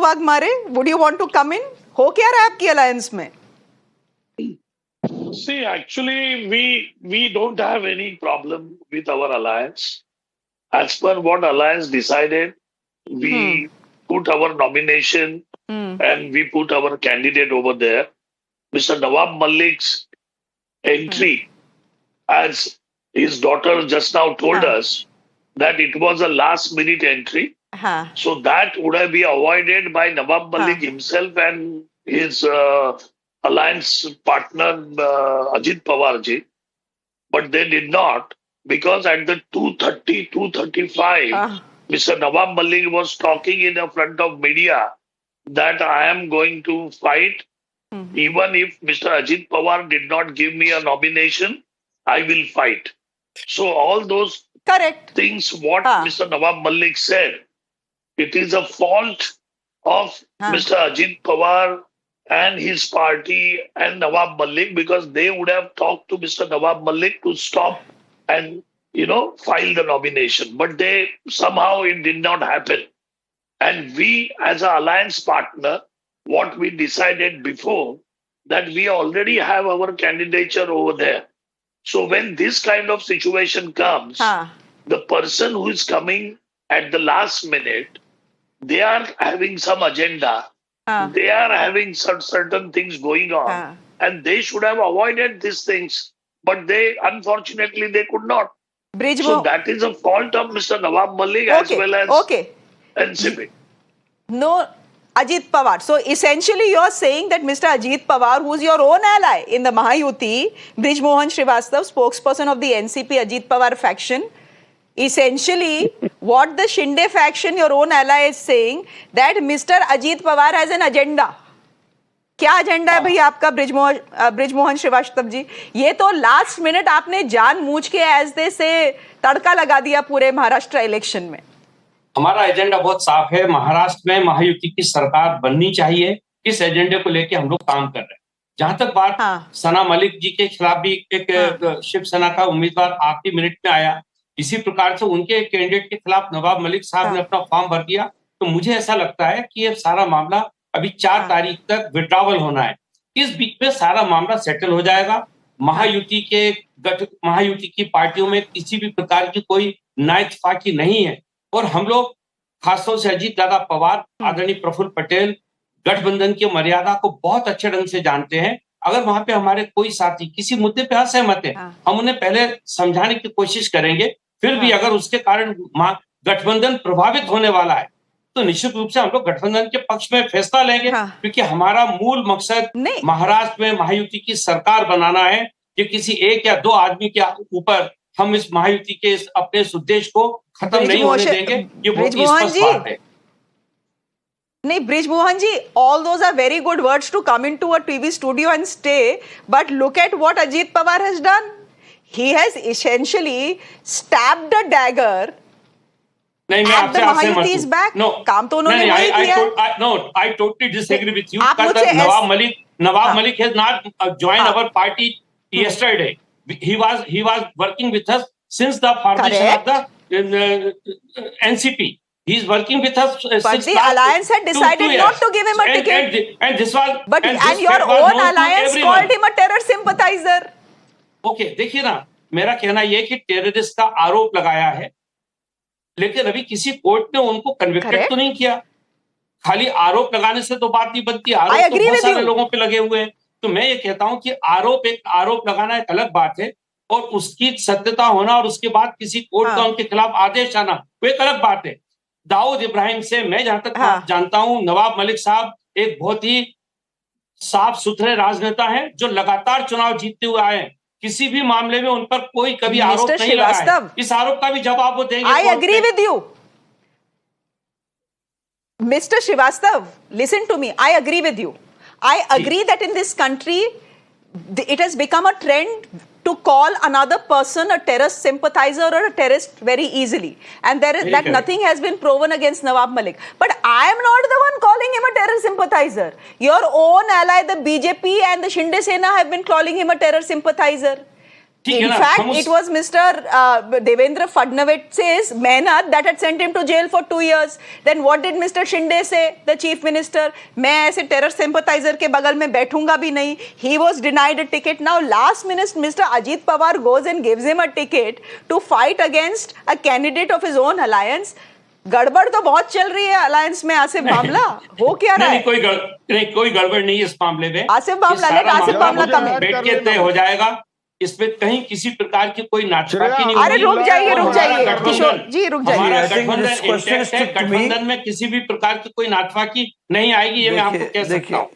Waghmare, would you want to come in? हो क्या रहा है आपकी अलायंस में? See, actually, we don't have any problem with our alliance. As per what alliance decided, we put our nomination and we put our candidate over there. Mr. Nawab Malik's entry, as his daughter just now told us, that it was a last minute entry. So that would have been avoided by Nawab Malik himself and his alliance partner Ajit Pawar ji. But they did not, because at the 2:30, 2:35, Mr. Nawab Malik was talking in the front of media that I am going to fight. Even if Mr. Ajit Pawar did not give me a nomination, I will fight. So all those things what Mr. Nawab Malik said, it is a fault of Mr. Ajit Pawar and his party and Nawab Malik, because they would have talked to Mr. Nawab Malik to stop and, file the nomination. But somehow it did not happen. And we, as an alliance partner, what we decided before, that we already have our candidature over there. So when this kind of situation comes, the person who is coming at the last minute, they are having some agenda. They are having certain things going on. And they should have avoided these things. But unfortunately, they could not. So that is a fault of Mr. Nawab Malik as well as NCP. No, Ajit Pawar. So essentially you're saying that Mr. Ajit Pawar, who's your own ally in the Mahayuti, Brij Mohan Srivastav, spokesperson of the NCP Ajit Pawar faction, essentially what the Shinde faction, your own ally, is saying that Mr. Ajit Pawar has an agenda. क्या agenda है भाई आपका bridge Mohan Srivastava ji? ये तो last minute आपने जानबूझ के as they से तड़का लगा दिया पूरे महाराष्ट्र इलेक्शन में। हमारा एजेंडा बहुत साफ है। महाराष्ट्र में महायुति की सरकार बननी चाहिए। इस एजेंडे को लेके हम लोग काम कर रहे हैं। जहां तक बात सना मलिक जी के खिलाफ भी एक शिवसेना का उम्मीदवार आखिरी मिनट में आया, इसी प्रकार से उनके कैंडिडेट के खिलाफ नवाब मलिक साहब ने अपना फॉर्म भर दिया। तो मुझे ऐसा लगता है कि ये सारा मामला अभी 4 तारीख तक विड्रॉवल होना है। इस बीच में सारा मामला सेटल हो जाएगा। महायुति की पार्टियों में किसी भी प्रकार की कोई नाइतफाकी नहीं है। और हम लोग खासतौर से अजीत दादा पवार, आदरणीय प्रफुल्ल पटेल, गठबंधन की मर्यादा को बहुत अच्छे ढंग से जानते हैं। अगर वहां पे हमारे कोई साथी किसी मुद्दे पे असहमत है, हम उन्हें पहले समझाने की कोशिश करेंगे। फिर भी अगर उसके कारण गठबंधन प्रभावित होने वाला है तो निश्चित रूप से हम लोग गठबंधन के पक्ष में फैसला लेंगे। क्योंकि हमारा मूल मकसद महाराष्ट्र में महायुति की सरकार बनाना है। कि किसी एक या 2 आदमी के ऊपर हम इस महायुति के अपने इस उद्देश्य को खत्म नहीं होने देंगे। ये बहुत स्पष्ट बात है। नहीं Brij Mohan ji, all those are very good words to come into a TV studio and stay, but look at what Ajit Pawar has done. He has essentially stabbed a dagger नहीं, मैं आपसे सहमत हूं। काम तो उन्होंने वही किया। No, I totally disagree with you. Nawab Malik has not joined our party yesterday. He was working with us since the formation of the NCP. He is working with us. But the alliance had decided not to give him a ticket. And this was. And your own alliance called him a terror sympathizer. Okay, देखिए ना, मेरा कहना यह है कि terrorist का आरोप लगाया है, लेकिन अभी किसी कोर्ट ने उनको कन्विक्टेड तो नहीं किया। खाली आरोप लगाने से तो बात नहीं बनती। आरोप तो बहुत सारे लोगों पे लगे हुए हैं। तो मैं ये कहता हूं कि आरोप लगाना एक अलग बात है, और उसकी सत्यता होना और उसके बाद किसी कोर्ट का उनके खिलाफ आदेश आना वो एक अलग बात है। दाऊद इब्राहिम से मैं जहां तक जानता हूं, नवाब मलिक साहब एक बहुत ही साफ सुथरे राजनेता हैं जो लगातार चुनाव जीतते हुए आए हैं। किसी भी मामले में उन पर कोई कभी आरोप नहीं लगा है। इस आरोप का भी जवाब वो देंगे। I agree with you, Mr. Srivastav. Listen to me. I agree with you. I agree that in this country, it has become a trend to call another person a terrorist sympathizer or a terrorist very easily, and that nothing has been proven against Nawab Malik. But I am not the one calling him a terror sympathizer. Your own ally, the BJP and the Shinde Sena, have been calling him a terror sympathizer. ठीक है In ना, fact, it was Mr. Devendra Fadnavis's मेहनत that had sent him to jail for 2 years. Then what did Mr. Shinde say, the chief minister? मैं ऐसे terror sympathizer के बगल में बैठूंगा भी नहीं. He was denied a ticket. Now last minute Mr. Ajit Pawar goes and gives him a ticket to fight against a candidate of his own alliance. गड़बड़ तो बहुत चल रही है अलायंस में. आसिफ मामला हो क्या रहा है? कोई गड़बड़ नहीं इस मामले में. आसिफ मामला कम है. बैठ के तय हो जाएगा. इसमें कहीं किसी प्रकार की कोई नाटकबाजी नहीं. अरे रुक जाइए किशोर जी, रुक जाइए. हमारा गठबंधन में किसी भी प्रकार की कोई नाटकबाजी नहीं आएगी, ये मैं आपको कह सकता हूँ.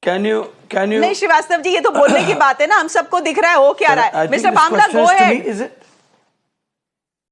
Can you नहीं श्रीवास्तव जी, ये तो बोलने की बात है ना, हम सबको दिख रहा है हो क्या रहा है. मिस्टर बामला, गो अहेड.